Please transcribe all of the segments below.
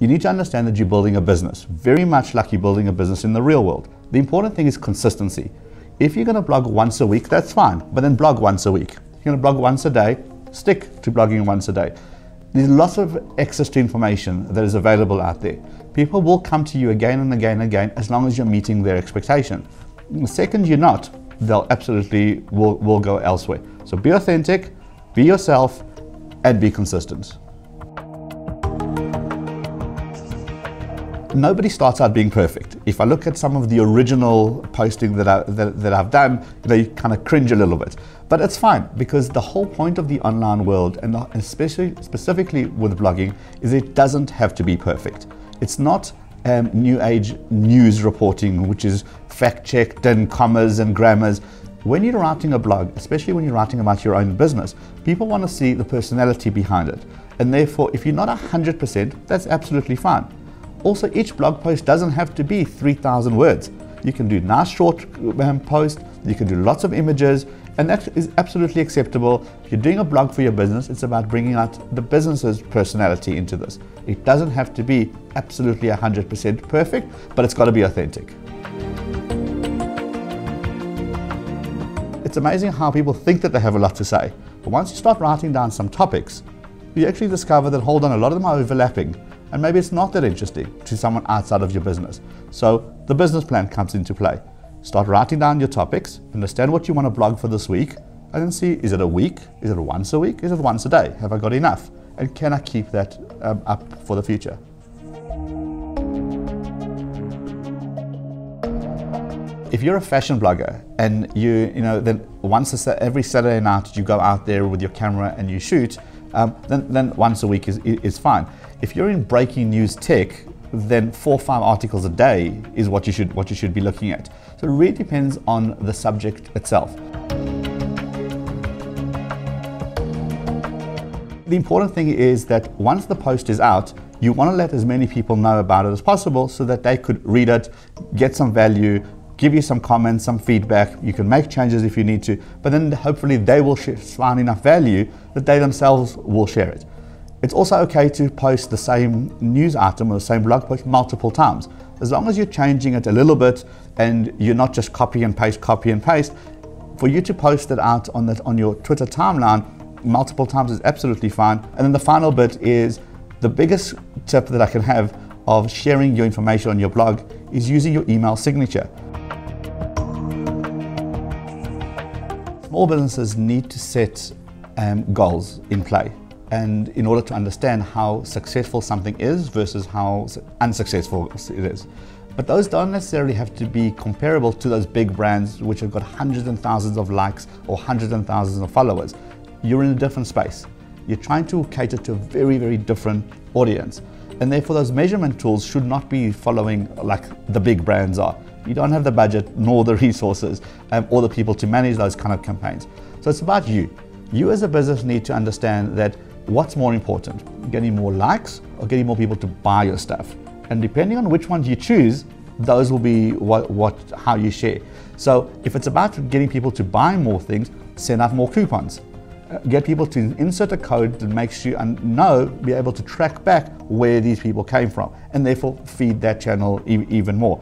You need to understand that you're building a business, very much like you're building a business in the real world. The important thing is consistency. If you're going to blog once a week, that's fine, but then blog once a week. If you're going to blog once a day, stick to blogging once a day. There's lots of access to information that is available out there. People will come to you again and again and again as long as you're meeting their expectation. The second you're not, they'll absolutely will go elsewhere. So be authentic, be yourself, and be consistent. Nobody starts out being perfect. If I look at some of the original posting that I've done, you kind of cringe a little bit. But it's fine, because the whole point of the online world, and especially specifically with blogging, is it doesn't have to be perfect. It's not new age news reporting, which is fact-checked and commas and grammars. When you're writing a blog, especially when you're writing about your own business, people want to see the personality behind it. And therefore, if you're not 100%, that's absolutely fine. Also, each blog post doesn't have to be 3,000 words. You can do nice short posts, you can do lots of images, and that is absolutely acceptable. If you're doing a blog for your business, it's about bringing out the business's personality into this. It doesn't have to be absolutely 100% perfect, but it's got to be authentic. It's amazing how people think that they have a lot to say, but once you start writing down some topics, you actually discover that, hold on, a lot of them are overlapping. And maybe it's not that interesting to someone outside of your business. So the business plan comes into play. Start writing down your topics, understand what you want to blog for this week, and then see, is it a week? Is it once a week? Is it once a day? Have I got enough? And can I keep that up for the future? If you're a fashion blogger and then every Saturday night you go out there with your camera and you shoot, then once a week is fine. If you're in breaking news tech, then 4 or 5 articles a day is what you should be looking at. So it really depends on the subject itself. The important thing is that once the post is out, you want to let as many people know about it as possible so that they could read it, get some value, give you some comments, some feedback. You can make changes if you need to, but then hopefully they will find enough value that they themselves will share it. It's also okay to post the same news item or the same blog post multiple times. As long as you're changing it a little bit and you're not just copy and paste, for you to post it out on your Twitter timeline multiple times is absolutely fine. And then the final bit is the biggest tip that I can have of sharing your information on your blog is using your email signature. Small businesses need to set goals in play, and in order to understand how successful something is versus how unsuccessful it is. But those don't necessarily have to be comparable to those big brands which have got hundreds and thousands of likes or hundreds and thousands of followers. You're in a different space. You're trying to cater to a very, very different audience. And therefore those measurement tools should not be following like the big brands are. You don't have the budget nor the resources or the people to manage those kind of campaigns. So it's about you. You as a business need to understand that what's more important, getting more likes or getting more people to buy your stuff. And depending on which ones you choose, those will be how you share. So if it's about getting people to buy more things, send out more coupons. Get people to insert a code that makes you be able to track back where these people came from, and therefore feed that channel even more.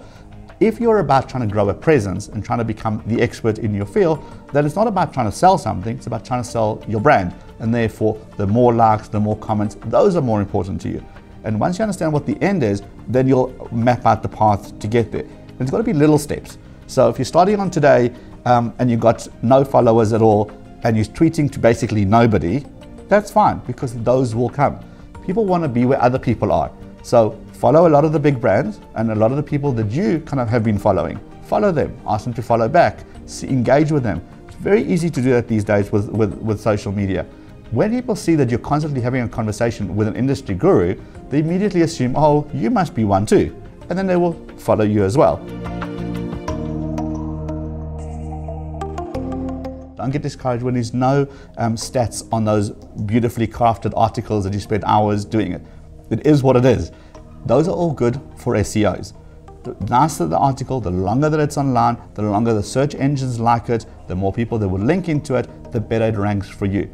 If you're about trying to grow a presence and trying to become the expert in your field, then it's not about trying to sell something, it's about trying to sell your brand. And therefore, the more likes, the more comments, those are more important to you. And once you understand what the end is, then you'll map out the path to get there. And it's got to be little steps. So if you're starting on today and you've got no followers at all, and you're tweeting to basically nobody, that's fine, because those will come. People want to be where other people are. So follow a lot of the big brands and a lot of the people that you kind of have been following. Follow them, ask them to follow back, engage with them. It's very easy to do that these days with social media. When people see that you're constantly having a conversation with an industry guru, they immediately assume, oh, you must be one too. And then they will follow you as well. Don't get discouraged when there's no stats on those beautifully crafted articles that you spend hours doing it. It is what it is. Those are all good for SEOs. The nicer the article, the longer that it's online, the longer the search engines like it, the more people that will link into it, the better it ranks for you.